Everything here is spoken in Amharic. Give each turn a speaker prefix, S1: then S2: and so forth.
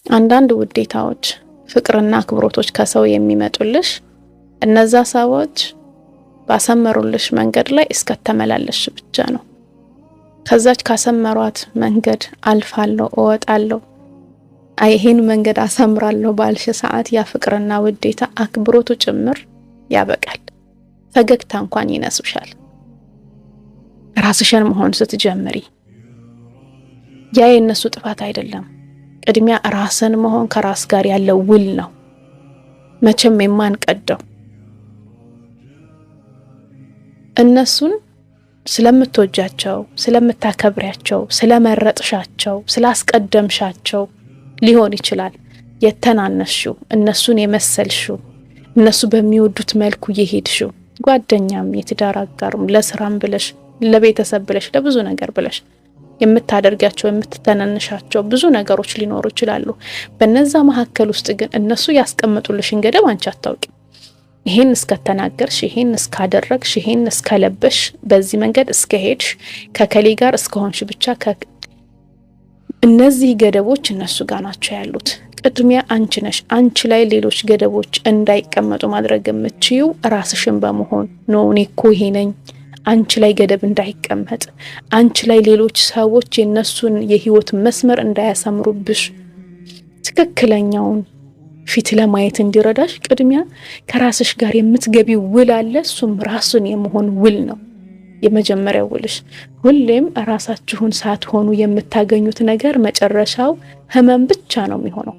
S1: አንዳንድ ውዴታዎች ፍቅርና አክብሮቶች ከሰው የሚመጡልሽ እነዛ ሰዎች ባሰመሩልሽ መንገድ ላይ እስከተመላለሽ ብቻ ነው። ከዛች ካሰመሯት መንገድ አልፋለሁ እወጣለሁ ይሄን መንገድ አሰምራለሁ ባልሽ ሰዓት ያ ፍቅርና ውዴታ አክብሮቱ ጭምር ያበቃል። ፈገግታ እንኳን ይነሱሻል። ራስሽን መሆን ስትጀምሪ ያ የነሱ ጥፋት አይደለም። ቅድሚያ ራስን መሆን ከራስ ጋር ያለው ውል ነው። መቼም የማንቀደው እነሱን ስለምትወጃቸው፣ ስለምታከብሪያቸው፣ ስለመረጥሻቸው፣ ስላስቀደምሻቸው ሊሆን ይችላል የተናነሽው፣ እነሱን የመሰልሽው፣ እነሱ በሚወዱት መልኩ የሄድሽው። ጓደኛም የትዳር አጋርም ለስራም ብለሽ ለቤተሰብ ብለሽ ለብዙ ነገር ብለሽ የምታደርጋቸው የምትተናነሻቸው ብዙ ነገሮች ሊኖሩ ይችላሉ። በነዛ መካከል ውስጥ ግን እነሱ ያስቀምጡልሽን ገደብ አንቺ አታውቂም። ይሄን እስከተናገርሽ፣ ይሄን እስካደረግሽ፣ ይሄን እስከለበሽ፣ በዚህ መንገድ እስከሄድሽ፣ ከከሌ ጋር እስከሆንሽ ብቻ እነዚህ ገደቦች እነሱ ጋር ናቸው ያሉት። ቅድሚያ አንቺ ነሽ። አንቺ ላይ ሌሎች ገደቦች እንዳይቀመጡ ማድረግ የምትችይው ራስሽን በመሆን ነው። እኔ እኮ ይሄ ነኝ። አንቺ ላይ ገደብ እንዳይቀመጥ፣ አንቺ ላይ ሌሎች ሰዎች የነሱን የህይወት መስመር እንዳያሳምሩብሽ፣ ትክክለኛውን ፊት ለማየት እንዲረዳሽ ቅድሚያ ከራስሽ ጋር የምትገቢው ውል አለ። እሱም ራስን የመሆን ውል ነው። የመጀመሪያው ውልሽ ሁሌም ራሳችሁን ሳትሆኑ የምታገኙት ነገር መጨረሻው ህመም ብቻ ነው የሚሆነው።